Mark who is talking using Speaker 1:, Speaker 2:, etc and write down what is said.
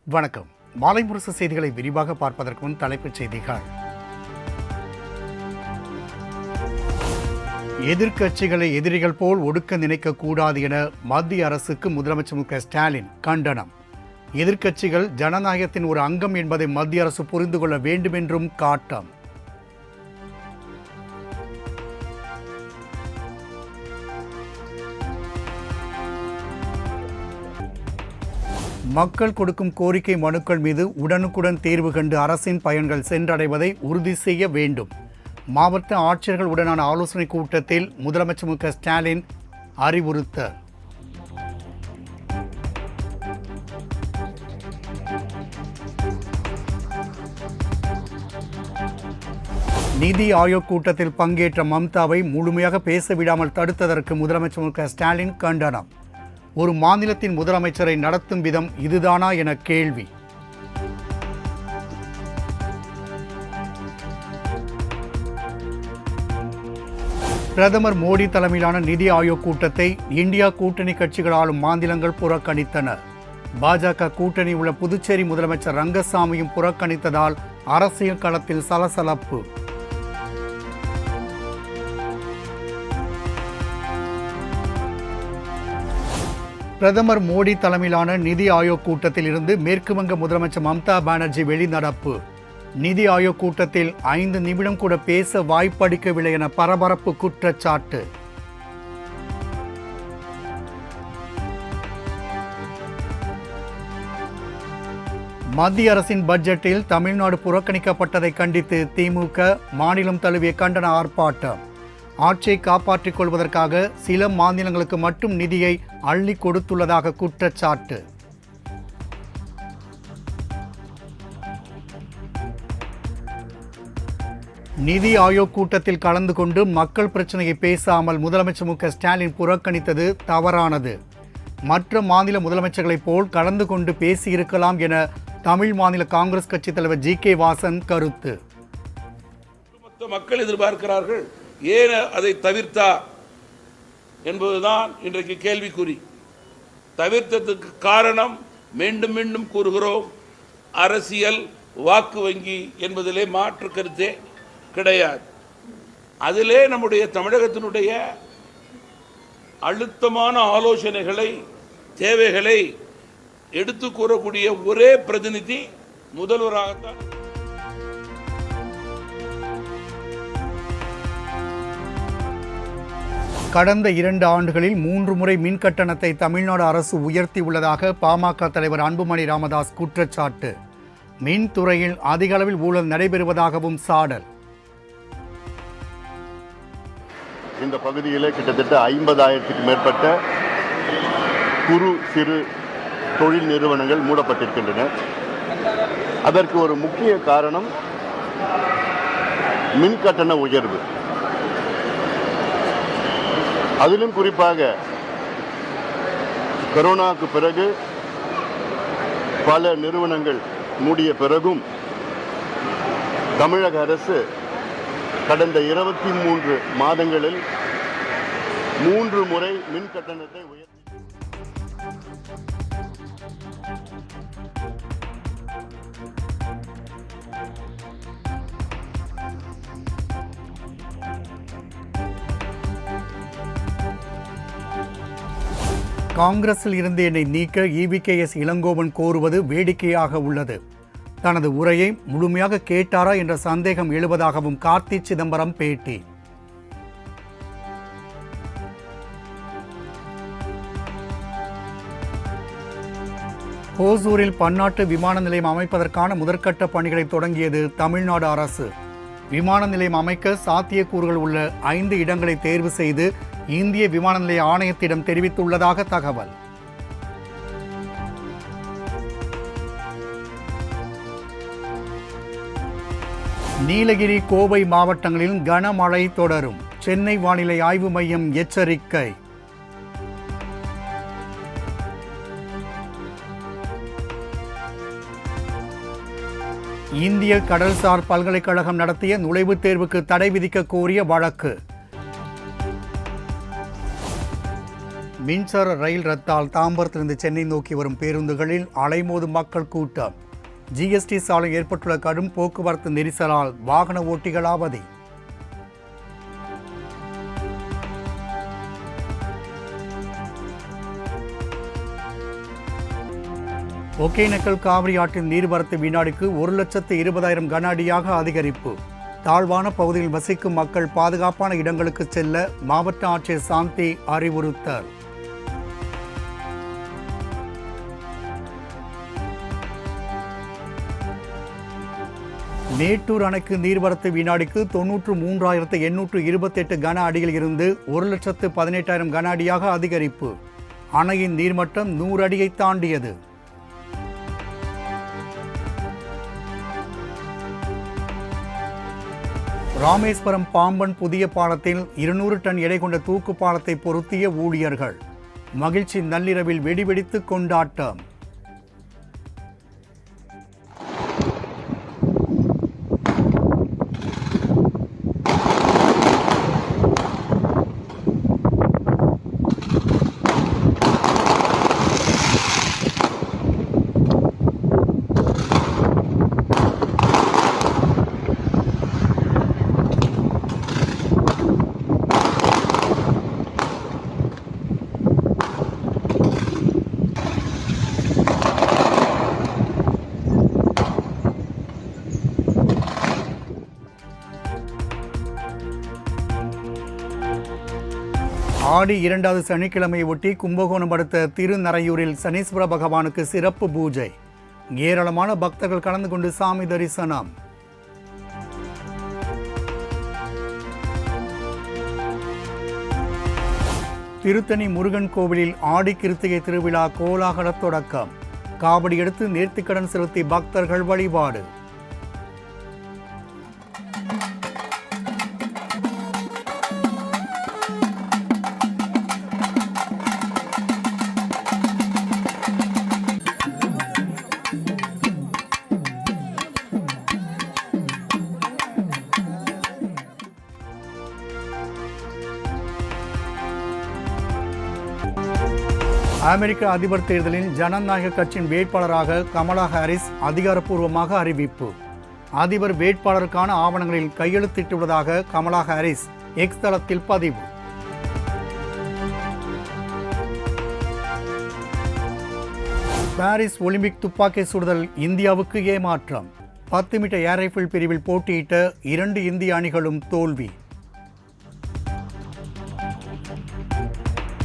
Speaker 1: வணக்கம். மாலை முரசு செய்திகளை விரிவாக பார்ப்பதற்கு முன் தலைப்புச் செய்திகள். எதிர்க்கட்சிகளை எதிரிகள் போல் ஒடுக்க நினைக்கக்கூடாது என மத்திய அரசுக்கு முதலமைச்சர் மு.க.ஸ்டாலின் கண்டனம். எதிர்க்கட்சிகள் ஜனநாயகத்தின் ஒரு அங்கம் என்பதை மத்திய அரசு புரிந்து கொள்ள வேண்டும் என்றும் காட்டம். மக்கள் கொடுக்கும் கோரிக்கை மனுக்கள் மீது உடனுக்குடன் தேர்வு கண்டு அரசின் பயன்கள் சென்றடைவதை உறுதி செய்ய வேண்டும். மாவட்ட ஆட்சியர்கள் உடனான ஆலோசனைக் கூட்டத்தில் முதலமைச்சர் மு.க.ஸ்டாலின் அறிவுறுத்தல். நிதி ஆயோக் கூட்டத்தில் பங்கேற்ற மம்தாவை முழுமையாக பேச விடாமல் தடுத்ததற்கு முதலமைச்சர் மு.க.ஸ்டாலின் கண்டனம். ஒரு மாநிலத்தின் முதலமைச்சரை நடத்தும் விதம் இதுதானா என கேள்வி. பிரதமர் மோடி தலைமையிலான நிதி ஆயோக் கூட்டத்தை இந்தியா கூட்டணி கட்சிகள் ஆளும் மாநிலங்கள் புறக்கணித்தனர். பாஜக கூட்டணி உள்ள புதுச்சேரி முதலமைச்சர் ரங்கசாமியும் புறக்கணித்ததால் அரசியல் களத்தில் சலசலப்பு. பிரதமர் மோடி தலைமையிலான நிதி ஆயோக் கூட்டத்தில் இருந்து மேற்கு வங்க முதலமைச்சர் மம்தா பானர்ஜி வெளிநடப்பு. நிதி ஆயோக் கூட்டத்தில் 5 நிமிடம் கூட பேச வாய்ப்பளிக்கவில்லை என பரபரப்பு குற்றச்சாட்டு. மத்திய அரசின் பட்ஜெட்டில் தமிழ்நாடு புறக்கணிக்கப்பட்டதை கண்டித்து திமுக மாநிலம் தழுவிய கண்டன ஆர்ப்பாட்டம். ஆட்சியை காப்பாற்றிக் கொள்வதற்காக சில மாநிலங்களுக்கு மட்டும் நிதியை அள்ளி கொடுத்துள்ளதாக குற்றச்சாட்டு. நிதி ஆயோக் கூட்டத்தில் கலந்து கொண்டு மக்கள் பிரச்சனையை பேசாமல் முதலமைச்சர் மு.க.ஸ்டாலின் புறக்கணித்தது தவறானது. மற்ற மாநில முதலமைச்சர்களைப் போல் கலந்து கொண்டு பேசியிருக்கலாம் என தமிழ் மாநில காங்கிரஸ் கட்சித் தலைவர் ஜி.கே. வாசன் கருத்து.
Speaker 2: மக்கள் எதிர்பார்க்கிறார்கள், ஏன் அதை தவிர்த்தார் என்பதுதான் இன்றைக்கு கேள்விக்குறி. தவிர்த்ததுக்கு காரணம் மீண்டும் மீண்டும் கூறுகிறோம், அரசியல் வாக்கு வங்கி என்பதிலே மாற்று கருத்தே கிடையாது. அதிலே நம்முடைய தமிழகத்தினுடைய அழுத்தமான ஆலோசனைகளை, தேவைகளை எடுத்து கூறக்கூடிய ஒரே பிரதிநிதி முதல்வராகத்தான்.
Speaker 1: கடந்த 2 ஆண்டுகளில் 3 முறை மின் கட்டணத்தை தமிழ்நாடு அரசு உயர்த்தியுள்ளதாக பாமக தலைவர் அன்புமணி ராமதாஸ் குற்றச்சாட்டு. மின்துறையில் அதிக அளவில் ஊழல் நடைபெறுவதாகவும் சாடல்.
Speaker 3: இந்த பகுதியிலே கிட்டத்தட்ட 50,000க்கும் மேற்பட்ட குறு சிறு தொழில் நிறுவனங்கள் மூடப்பட்டிருக்கின்றன. அதற்கு ஒரு முக்கிய காரணம் மின் கட்டண உயர்வு. அதிலும் குறிப்பாக கொரோனாவுக்கு பிறகு பல நிறுவனங்கள் மூடிய பிறகும் தமிழக அரசு கடந்த 23 மாதங்களில் 3 முறை மின் கட்டணத்தை உயர்த்தி.
Speaker 1: காங்கிரஸில் இருந்து என்னை நீக்க EVKS இளங்கோவன் கோருவது வேடிக்கையாக உள்ளது. தனது உரையை முழுமையாக கேட்டாரா என்ற சந்தேகம் எழுவதாகவும் கார்த்தி சிதம்பரம் பேட்டி. ஓசூரில் பன்னாட்டு விமான நிலையம் அமைப்பதற்கான முதற்கட்ட பணிகளை தொடங்கியது தமிழ்நாடு அரசு. விமான நிலையம் அமைக்க சாத்தியக்கூறுகள் உள்ள 5 இடங்களை தேர்வு செய்து இந்திய விமான நிலைய ஆணையத்திடம் தெரிவித்துள்ளதாக தகவல். நீலகிரி, கோவை மாவட்டங்களில் கனமழை தொடரும். சென்னை வானிலை ஆய்வு மையம் எச்சரிக்கை. இந்திய கடல்சார் பல்கலைக்கழகம் நடத்திய நுழைவுத் தேர்வுக்கு தடை விதிக்க கோரிய வழக்கு. மின்சார ரயில் ரத்தால் தாம்பரத்திலிருந்து சென்னை நோக்கி வரும் பேருந்துகளில் அலைமோதும் மக்கள் கூட்டம். ஜிஎஸ்டி சாலை ஏற்பட்டுள்ள கடும் போக்குவரத்து நெரிசலால் வாகன ஓட்டிகள் அவதி. ஒகேனக்கல் காவிரி ஆற்றின் நீர்வரத்து வினாடிக்கு 1,20,000 கன அடியாக அதிகரிப்பு. தாழ்வான பகுதியில் வசிக்கும் மக்கள் பாதுகாப்பான இடங்களுக்கு செல்ல மாவட்ட ஆட்சியர் சாந்தி அறிவுறுத்தல். மேட்டூர் அணைக்கு நீர்வரத்து வினாடிக்கு 93,828 கன அடியில் இருந்து 1,18,000 கன அடியாக அதிகரிப்பு. அணையின் நீர்மட்டம் 100 அடியை தாண்டியது. ராமேஸ்வரம் பாம்பன் புதிய பாலத்தில் 200 டன் எடை கொண்ட தூக்கு பாலத்தை பொருத்திய ஊழியர்கள். மகிழ்ச்சி நள்ளிரவில் வெடிவெடித்து கொண்டாட்டம். ஆடி 2வது சனிக்கிழமையை ஒட்டி கும்பகோணம் அடுத்த திருநறையூரில் சனீஸ்வர பகவானுக்கு சிறப்பு பூஜை. ஏராளமான பக்தர்கள் கலந்து கொண்டு சாமி தரிசனம். திருத்தணி முருகன் கோவிலில் ஆடி கிருத்திகை திருவிழா கோலாகல தொடக்கம். காவடி எடுத்து நேர்த்திக்கடன் செலுத்தி பக்தர்கள் வழிபாடு. அமெரிக்க அதிபர் தேர்தலில் ஜனநாயக கட்சியின் வேட்பாளராக கமலா ஹாரிஸ் அதிகாரப்பூர்வமாக அறிவிப்பு. அதிபர் வேட்பாளருக்கான ஆவணங்களில் கையெழுத்திட்டுள்ளதாக கமலா ஹாரிஸ் எக்ஸ் தளத்தில் பதிவு. பாரிஸ் ஒலிம்பிக் துப்பாக்கி சுடுதல் இந்தியாவுக்கு ஏமாற்றம். 10 மீட்டர் ஏர் ரைஃபிள் பிரிவில் போட்டியிட்ட 2 இந்திய அணிகளும் தோல்வி.